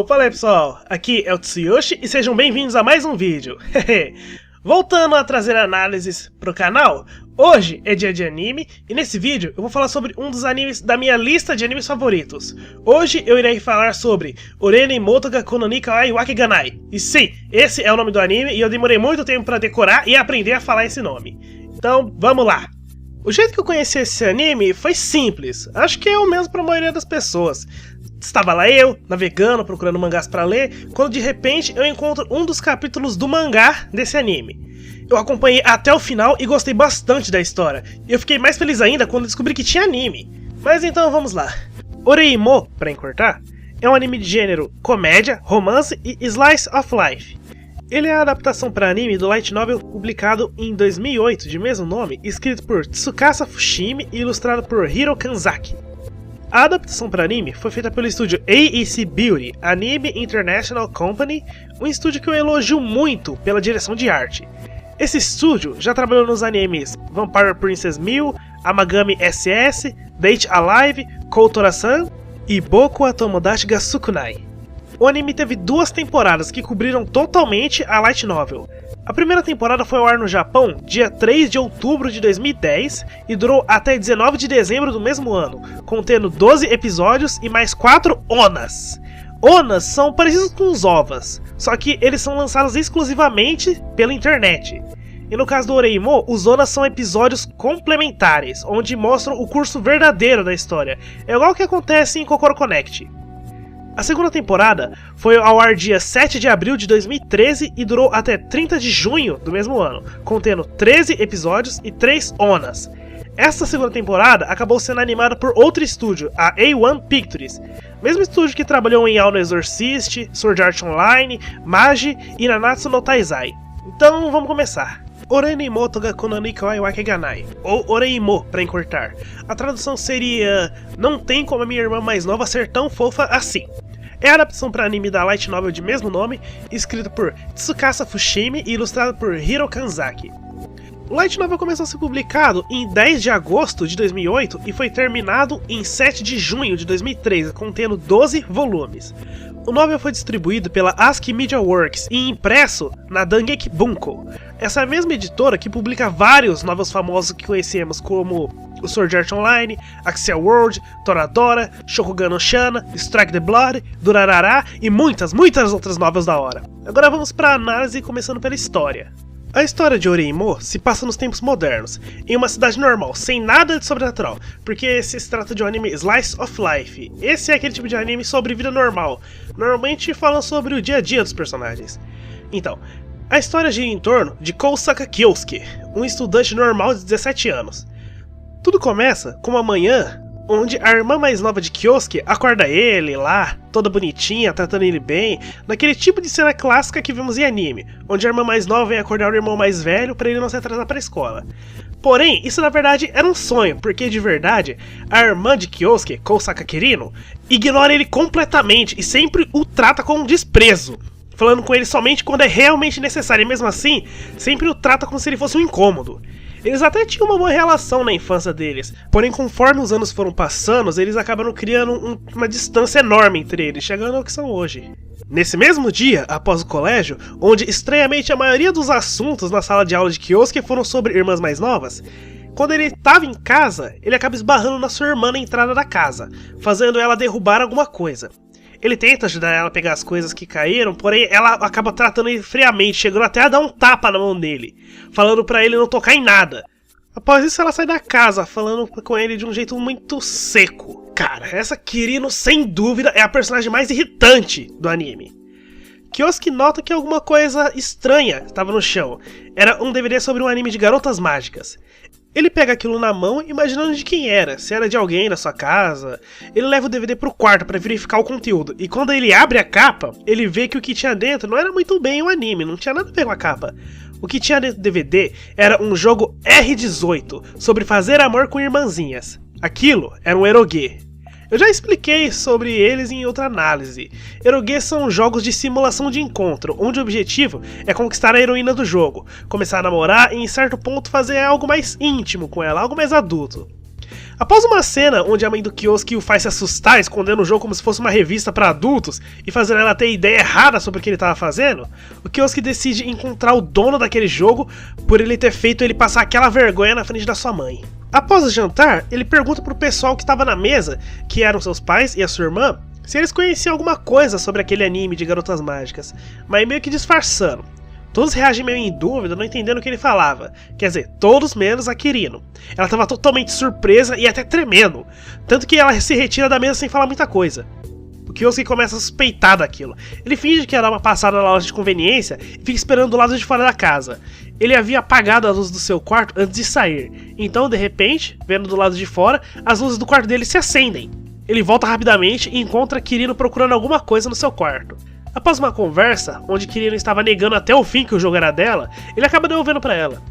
Fala aí pessoal, aqui é o Tsuyoshi e sejam bem-vindos a mais um vídeo. Voltando a trazer análises pro canal, hoje é dia de anime e nesse vídeo eu vou falar sobre um dos animes da minha lista de animes favoritos. Hoje eu irei falar sobre Oreni Motoga Kono ni Kawai Wakeganai. E sim, esse é o nome do anime e eu demorei muito tempo para decorar e aprender a falar esse nome. Então vamos lá! O jeito que eu conheci esse anime foi simples, acho que é o mesmo para a maioria das pessoas. Estava lá eu, navegando, procurando mangás pra ler, quando de repente eu encontro um dos capítulos do mangá desse anime. Eu acompanhei até o final e gostei bastante da história, e eu fiquei mais feliz ainda quando descobri que tinha anime. Mas então vamos lá. Oreimo, pra encurtar, é um anime de gênero comédia, romance e slice of life. Ele é a adaptação para anime do light novel publicado em 2008 de mesmo nome, escrito por Tsukasa Fushimi e ilustrado por Hiro Kanzaki. A adaptação para anime foi feita pelo estúdio AEC Beauty Anime International Company, um estúdio que eu elogio muito pela direção de arte. Esse estúdio já trabalhou nos animes Vampire Princess 1000, Amagami SS, Date Alive, Koutora-san e Boku wa Tomodachi ga Sukunai. O anime teve duas temporadas que cobriram totalmente a light novel. A primeira temporada foi ao ar no Japão dia 3 de outubro de 2010 e durou até 19 de dezembro do mesmo ano, contendo 12 episódios e mais 4 ONAs. ONAs são parecidos com os OVAs, só que eles são lançados exclusivamente pela internet. E no caso do Oreimo, os ONAs são episódios complementares, onde mostram o curso verdadeiro da história. É igual o que acontece em Kokoro Connect. A segunda temporada foi ao ar dia 7 de abril de 2013 e durou até 30 de junho do mesmo ano, contendo 13 episódios e 3 ONAs. Essa segunda temporada acabou sendo animada por outro estúdio, a A1 Pictures, mesmo estúdio que trabalhou em Ao no Exorcist, Sword Art Online, Magi e Nanatsu no Taizai. Então vamos começar. Oreni Motoga Kono ni Kawai Wakeganai, ou Oreimo, pra encurtar. A tradução seria: não tem como a minha irmã mais nova ser tão fofa assim. É a adaptação para anime da light novel de mesmo nome, escrito por Tsukasa Fushimi e ilustrado por Hiro Kanzaki. O light novel começou a ser publicado em 10 de agosto de 2008 e foi terminado em 7 de junho de 2013, contendo 12 volumes. O novel foi distribuído pela ASCII Media Works e impresso na Dengeki Bunko, essa mesma editora que publica vários novels famosos que conhecemos, como o Sword Art Online, Axial World, Toradora, Shokugan no Shana, Strike the Blood, Durarara e muitas outras novels da hora. Agora vamos para a análise, começando pela história. A história de Oreimo se passa nos tempos modernos, em uma cidade normal, sem nada de sobrenatural, porque se trata de um anime Slice of Life. Esse é aquele tipo de anime sobre vida normal, normalmente falam sobre o dia a dia dos personagens. Então, a história gira em torno de Kousaka Kyosuke, um estudante normal de 17 anos. Tudo começa com uma manhã onde a irmã mais nova de Kyosuke acorda ele lá, toda bonitinha, tratando ele bem, naquele tipo de cena clássica que vemos em anime, onde a irmã mais nova vem acordar o irmão mais velho para ele não se atrasar para a escola. Porém, isso na verdade era um sonho, porque de verdade, a irmã de Kyosuke, Kousaka Kirino, ignora ele completamente e sempre o trata com desprezo, falando com ele somente quando é realmente necessário, e mesmo assim, sempre o trata como se ele fosse um incômodo. Eles até tinham uma boa relação na infância deles, porém conforme os anos foram passando, eles acabaram criando uma distância enorme entre eles, chegando ao que são hoje. Nesse mesmo dia, após o colégio, onde estranhamente a maioria dos assuntos na sala de aula de Kyosuke foram sobre irmãs mais novas, quando ele estava em casa, ele acaba esbarrando na sua irmã na entrada da casa, fazendo ela derrubar alguma coisa. Ele tenta ajudar ela a pegar as coisas que caíram, porém ela acaba tratando ele friamente, chegando até a dar um tapa na mão dele, falando pra ele não tocar em nada. Após isso ela sai da casa, falando com ele de um jeito muito seco. Cara, essa Kirino sem dúvida é a personagem mais irritante do anime. Kyosuke nota que alguma coisa estranha estava no chão. Era um DVD sobre um anime de garotas mágicas. Ele pega aquilo na mão, imaginando de quem era, se era de alguém da sua casa. Ele leva o DVD pro quarto para verificar o conteúdo, e quando ele abre a capa, ele vê que o que tinha dentro não era muito bem o anime, não tinha nada a ver com a capa. O que tinha dentro do DVD era um jogo R18, sobre fazer amor com irmãzinhas. Aquilo era um eroge. Eu já expliquei sobre eles em outra análise. Eroge são jogos de simulação de encontro, onde o objetivo é conquistar a heroína do jogo, começar a namorar e em certo ponto fazer algo mais íntimo com ela, algo mais adulto. Após uma cena onde a mãe do Kyosuke o faz se assustar, escondendo o jogo como se fosse uma revista para adultos e fazendo ela ter ideia errada sobre o que ele estava fazendo, o Kyosuke decide encontrar o dono daquele jogo por ele ter feito ele passar aquela vergonha na frente da sua mãe. Após o jantar, ele pergunta pro pessoal que estava na mesa, que eram seus pais e a sua irmã, se eles conheciam alguma coisa sobre aquele anime de garotas mágicas, mas meio que disfarçando. Todos reagem meio em dúvida, não entendendo o que ele falava. Quer dizer, todos menos a Kirino. Ela estava totalmente surpresa e até tremendo. Tanto que ela se retira da mesa sem falar muita coisa. O Kyosuke começa a suspeitar daquilo. Ele finge que ia dar uma passada na loja de conveniência e fica esperando do lado de fora da casa. Ele havia apagado a luz do seu quarto antes de sair. Então, de repente, vendo do lado de fora, as luzes do quarto dele se acendem. Ele volta rapidamente e encontra Kirino procurando alguma coisa no seu quarto. Após uma conversa, onde Kirino estava negando até o fim que o jogo era dela, ele acaba devolvendo para ela.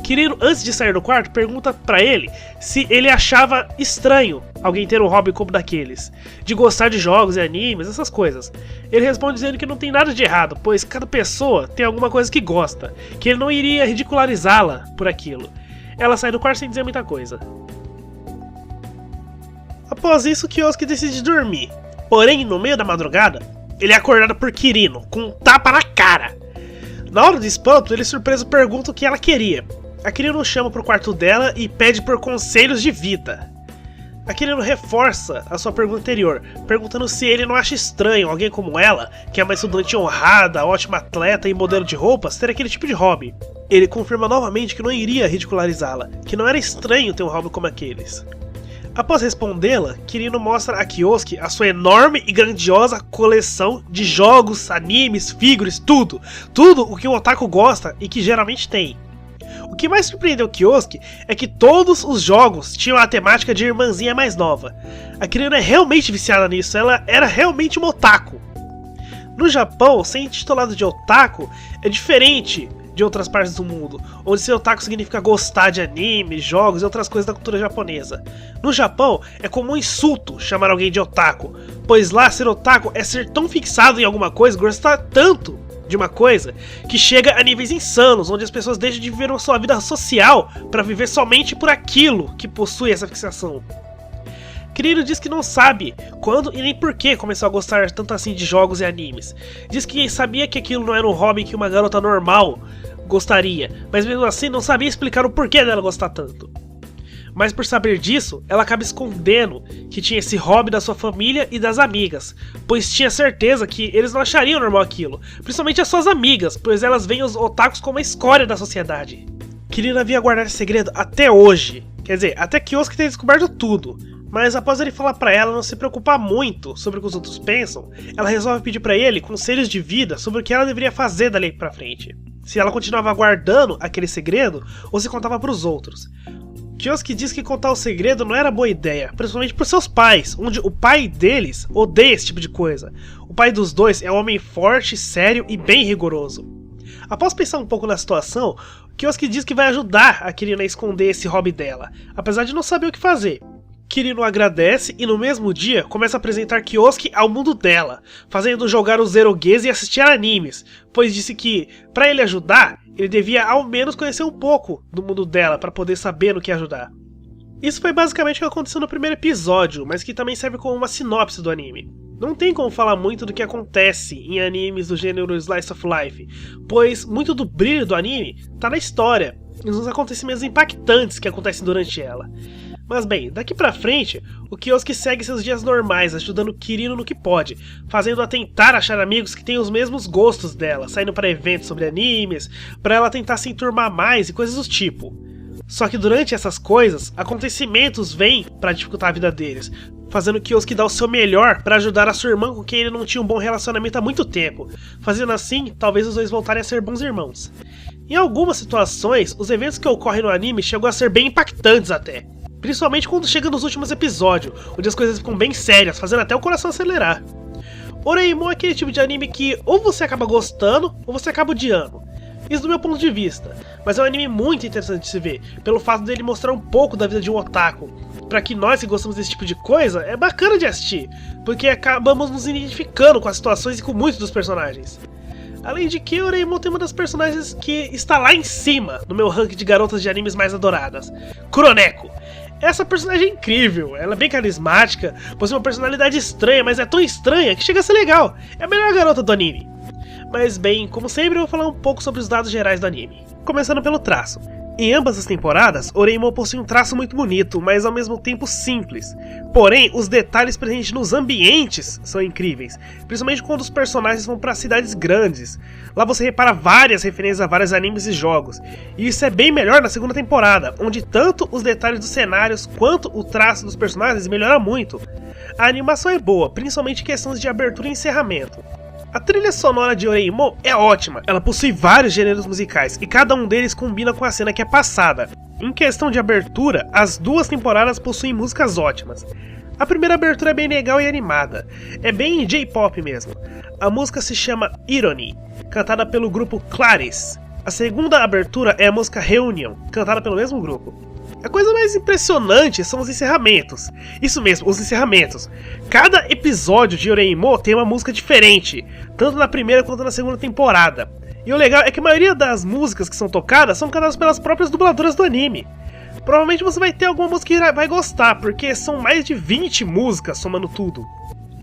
Kirino, antes de sair do quarto, pergunta para ele se ele achava estranho alguém ter um hobby como daqueles, de gostar de jogos e animes, essas coisas. Ele responde dizendo que não tem nada de errado, pois cada pessoa tem alguma coisa que gosta, que ele não iria ridicularizá-la por aquilo. Ela sai do quarto sem dizer muita coisa. Após isso, Kyosuke decide dormir, porém, no meio da madrugada, ele é acordado por Kirino, com um tapa na cara. Na hora do espanto, ele surpreso pergunta o que ela queria. A Kirino o chama pro quarto dela e pede por conselhos de vida. A Kirino reforça a sua pergunta anterior, perguntando se ele não acha estranho alguém como ela, que é uma estudante honrada, ótima atleta e modelo de roupas, ter aquele tipo de hobby. Ele confirma novamente que não iria ridicularizá-la, que não era estranho ter um hobby como aqueles. Após respondê-la, Kirino mostra a Kyosuke a sua enorme e grandiosa coleção de jogos, animes, figures, tudo o que um otaku gosta e que geralmente tem. O que mais surpreendeu Kyosuke é que todos os jogos tinham a temática de irmãzinha mais nova. A Kirino é realmente viciada nisso, ela era realmente uma otaku. No Japão, ser intitulado de otaku é diferente de outras partes do mundo, onde ser otaku significa gostar de anime, jogos e outras coisas da cultura japonesa. No Japão, é comum insulto chamar alguém de otaku, pois lá ser otaku é ser tão fixado em alguma coisa, gostar tanto de uma coisa, que chega a níveis insanos, onde as pessoas deixam de viver a sua vida social para viver somente por aquilo que possui essa fixação. Kirino diz que não sabe quando e nem por que começou a gostar tanto assim de jogos e animes. Diz que sabia que aquilo não era um hobby que uma garota normal gostaria, mas mesmo assim não sabia explicar o porquê dela gostar tanto. Mas por saber disso, ela acaba escondendo que tinha esse hobby da sua família e das amigas, pois tinha certeza que eles não achariam normal aquilo, principalmente as suas amigas, pois elas veem os otakus como a escória da sociedade. Kirino havia guardado esse segredo até hoje, quer dizer, até Kyosuke ter descoberto tudo. Mas após ele falar pra ela não se preocupar muito sobre o que os outros pensam, ela resolve pedir pra ele conselhos de vida sobre o que ela deveria fazer dali pra frente. Se ela continuava guardando aquele segredo ou se contava pros outros. Kyosuke diz que contar o segredo não era boa ideia, principalmente pros seus pais, onde o pai deles odeia esse tipo de coisa. O pai dos dois é um homem forte, sério e bem rigoroso. Após pensar um pouco na situação, Kyosuke diz que vai ajudar a Kirino a esconder esse hobby dela, apesar de não saber o que fazer. Kirino agradece e no mesmo dia começa a apresentar Kyosuke ao mundo dela, fazendo jogar o Zero Gaze e assistir animes, pois disse que, para ele ajudar, ele devia ao menos conhecer um pouco do mundo dela para poder saber no que ajudar. Isso foi basicamente o que aconteceu no primeiro episódio, mas que também serve como uma sinopse do anime. Não tem como falar muito do que acontece em animes do gênero Slice of Life, pois muito do brilho do anime tá na história e nos acontecimentos impactantes que acontecem durante ela. Mas bem, daqui pra frente, o Kyosuke segue seus dias normais, ajudando Kirino no que pode, fazendo-a tentar achar amigos que têm os mesmos gostos dela, saindo para eventos sobre animes, pra ela tentar se enturmar mais e coisas do tipo. Só que durante essas coisas, acontecimentos vêm pra dificultar a vida deles, fazendo Kyosuke dar o seu melhor pra ajudar a sua irmã com quem ele não tinha um bom relacionamento há muito tempo, fazendo assim, talvez os dois voltarem a ser bons irmãos. Em algumas situações, os eventos que ocorrem no anime chegam a ser bem impactantes até. Principalmente quando chega nos últimos episódios, onde as coisas ficam bem sérias, fazendo até o coração acelerar. Oreimon é aquele tipo de anime que ou você acaba gostando, ou você acaba odiando. Isso do meu ponto de vista, mas é um anime muito interessante de se ver, pelo fato dele mostrar um pouco da vida de um otaku. Pra que nós que gostamos desse tipo de coisa, é bacana de assistir, porque acabamos nos identificando com as situações e com muitos dos personagens. Além de que, Oreimon tem uma das personagens que está lá em cima no meu ranking de garotas de animes mais adoradas, Kuroneko. Essa personagem é incrível, ela é bem carismática, possui uma personalidade estranha, mas é tão estranha que chega a ser legal. É a melhor garota do anime. Mas bem, como sempre, eu vou falar um pouco sobre os dados gerais do anime. Começando pelo traço. Em ambas as temporadas, Oreimo possui um traço muito bonito, mas ao mesmo tempo simples. Porém, os detalhes presentes nos ambientes são incríveis, principalmente quando os personagens vão para cidades grandes. Lá você repara várias referências a vários animes e jogos, e isso é bem melhor na segunda temporada, onde tanto os detalhes dos cenários quanto o traço dos personagens melhora muito. A animação é boa, principalmente em questões de abertura e encerramento. A trilha sonora de Oreimo é ótima, ela possui vários gêneros musicais e cada um deles combina com a cena que é passada. Em questão de abertura, as duas temporadas possuem músicas ótimas. A primeira abertura é bem legal e animada, é bem J-pop mesmo. A música se chama Irony, cantada pelo grupo Claris. A segunda abertura é a música Reunion, cantada pelo mesmo grupo. A coisa mais impressionante são os encerramentos. Isso mesmo, os encerramentos. Cada episódio de Oreimo tem uma música diferente, tanto na primeira quanto na segunda temporada. E o legal é que a maioria das músicas que são tocadas são cantadas pelas próprias dubladoras do anime. Provavelmente você vai ter alguma música que vai gostar, porque são mais de 20 músicas somando tudo.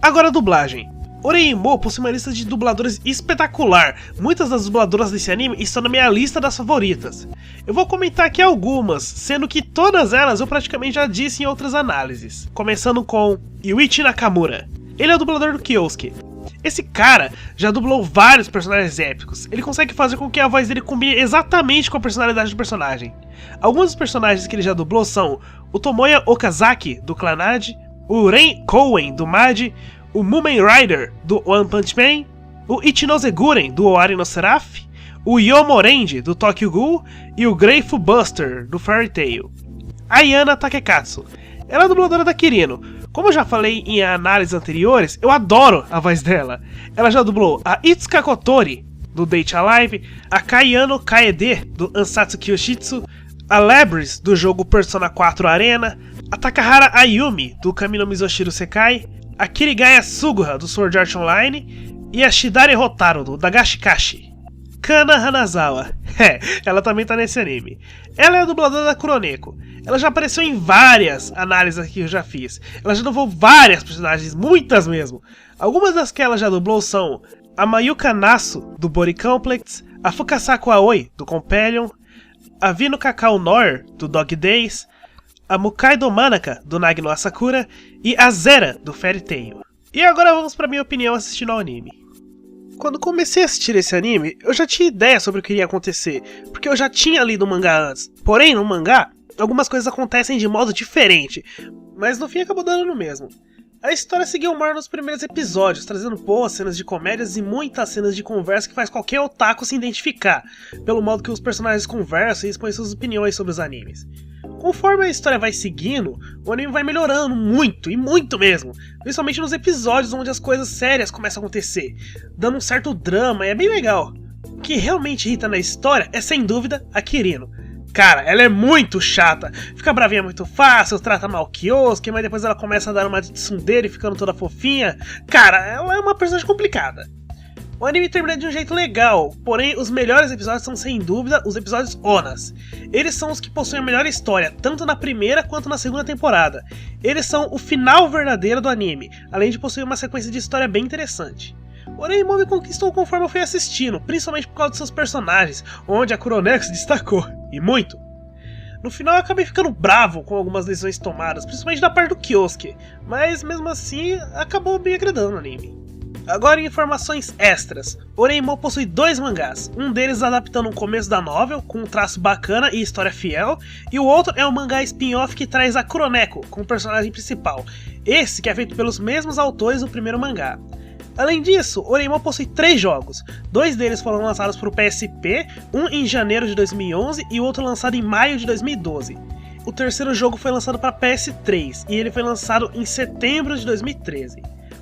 Agora a dublagem. Oreimo possui uma lista de dubladores espetacular. Muitas das dubladoras desse anime estão na minha lista das favoritas. Eu vou comentar aqui algumas, sendo que todas elas eu praticamente já disse em outras análises. Começando com Yuichi Nakamura. Ele é o dublador do Kyosuke. Esse cara já dublou vários personagens épicos. Ele consegue fazer com que a voz dele combine exatamente com a personalidade do personagem. Alguns dos personagens que ele já dublou são o Tomoya Okazaki, do Clannad, o Ren Kouen, do Mad, o Mumen Rider, do One Punch Man, o Ichinose Guren, do Owari no Seraph, o Yomorendi, do Tokyo Ghoul, e o Grateful Buster, do Fairy Tail. A Yana Takekatsu. Ela é a dubladora da Kirino. Como eu já falei em análises anteriores, eu adoro a voz dela. Ela já dublou a Itsuka Kotori, do Date Alive, a Kayano Kaede, do Ansatsu Kyoshitsu, a Labris, do jogo Persona 4 Arena, a Takahara Ayumi, do Kami no Mizoshiro Sekai, a Kirigaya Sugura, do Sword Art Online, e a Shidare Hotaru, do Dagashikashi. Kana Hanazawa. Ela também tá nesse anime. Ela é a dubladora da Kuroneko. Ela já apareceu em várias análises que eu já fiz. Ela já dublou várias personagens, muitas mesmo. Algumas das que ela já dublou são a Mayuka Nasu, do Body Complex, a Fukasaku Aoi, do Companion, a Vino Kakao Nor, do Dog Days, a Mukaido Manaka, do Nagi no Asakura, e a Zera, do Fairy Tail. E agora vamos pra minha opinião assistindo ao anime. Quando comecei a assistir esse anime, eu já tinha ideia sobre o que iria acontecer, porque eu já tinha lido o mangá antes. Porém, no mangá, algumas coisas acontecem de modo diferente, mas no fim acabou dando no mesmo. A história seguiu o mar nos primeiros episódios, trazendo boas cenas de comédias e muitas cenas de conversa que faz qualquer otaku se identificar, pelo modo que os personagens conversam e expõem suas opiniões sobre os animes. Conforme a história vai seguindo, o anime vai melhorando muito, e muito mesmo, principalmente nos episódios onde as coisas sérias começam a acontecer, dando um certo drama, e é bem legal. O que realmente irrita na história é, sem dúvida, a Kirino. Cara, ela é muito chata, fica bravinha muito fácil, trata mal o Kyosuke, mas depois ela começa a dar uma de tsundere ficando toda fofinha. Cara, ela é uma personagem complicada. O anime termina de um jeito legal, porém os melhores episódios são sem dúvida os episódios ONAs. Eles são os que possuem a melhor história, tanto na primeira quanto na segunda temporada. Eles são o final verdadeiro do anime, além de possuir uma sequência de história bem interessante. O Oreimo me conquistou conforme eu fui assistindo, principalmente por causa de seus personagens, onde a Kuroneko se destacou, e muito. No final eu acabei ficando bravo com algumas decisões tomadas, principalmente da parte do Kyosuke, mas mesmo assim acabou me agradando o anime. Agora em informações extras, Oreimo possui 2 mangás, um deles adaptando o começo da novel, com um traço bacana e história fiel, e o outro é um mangá spin-off que traz a Kuroneko como personagem principal, esse que é feito pelos mesmos autores do primeiro mangá. Além disso, Oreimo possui 3 jogos, 2 deles foram lançados para o PSP, um em janeiro de 2011 e o outro lançado em maio de 2012. O terceiro jogo foi lançado para PS3 e ele foi lançado em setembro de 2013.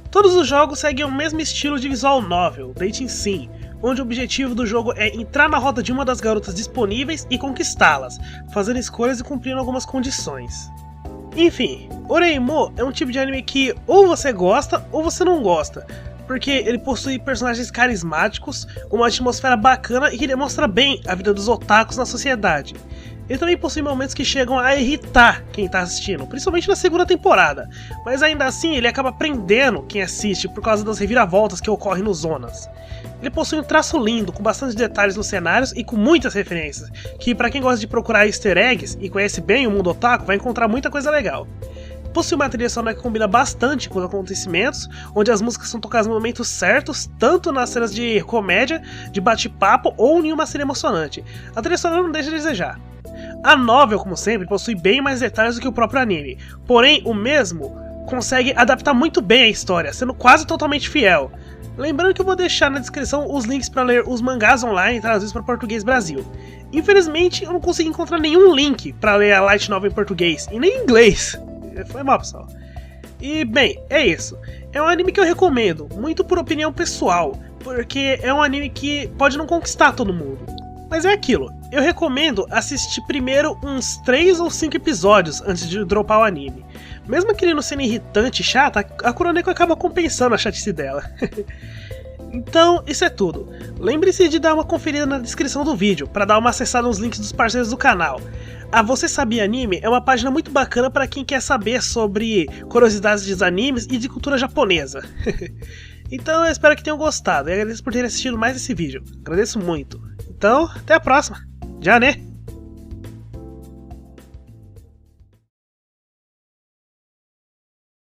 Todos os jogos seguem o mesmo estilo de visual novel, Dating Sim, onde o objetivo do jogo é entrar na rota de uma das garotas disponíveis e conquistá-las, fazendo escolhas e cumprindo algumas condições. Enfim, Oreimo é um tipo de anime que ou você gosta ou você não gosta, porque ele possui personagens carismáticos, uma atmosfera bacana e que demonstra bem a vida dos otakus na sociedade. Ele também possui momentos que chegam a irritar quem tá assistindo, principalmente na segunda temporada, mas ainda assim ele acaba prendendo quem assiste por causa das reviravoltas que ocorrem nos Zonas. Ele possui um traço lindo, com bastante detalhes nos cenários e com muitas referências, que pra quem gosta de procurar easter eggs e conhece bem o mundo otaku, vai encontrar muita coisa legal. Possui uma trilha sonora que combina bastante com os acontecimentos, onde as músicas são tocadas nos momentos certos, tanto nas cenas de comédia, de bate-papo ou em uma cena emocionante. A trilha sonora não deixa de desejar. A novel, como sempre, possui bem mais detalhes do que o próprio anime, porém o mesmo consegue adaptar muito bem a história, sendo quase totalmente fiel. Lembrando que eu vou deixar na descrição os links para ler os mangás online traduzidos para português Brasil. Infelizmente eu não consegui encontrar nenhum link para ler a light novel em português, e nem em inglês. Foi mal, pessoal. E bem, é isso. É um anime que eu recomendo, muito por opinião pessoal, porque é um anime que pode não conquistar todo mundo. Mas é aquilo, eu recomendo assistir primeiro uns 3 ou 5 episódios antes de dropar o anime. Mesmo que ele não sendo irritante e chata, a Kuroneko acaba compensando a chatice dela. Então, isso é tudo. Lembre-se de dar uma conferida na descrição do vídeo, para dar uma acessada nos links dos parceiros do canal. A Você Sabia Anime é uma página muito bacana para quem quer saber sobre curiosidades de animes e de cultura japonesa. Então eu espero que tenham gostado e agradeço por terem assistido mais esse vídeo. Agradeço muito. Então, até a próxima. Já, né?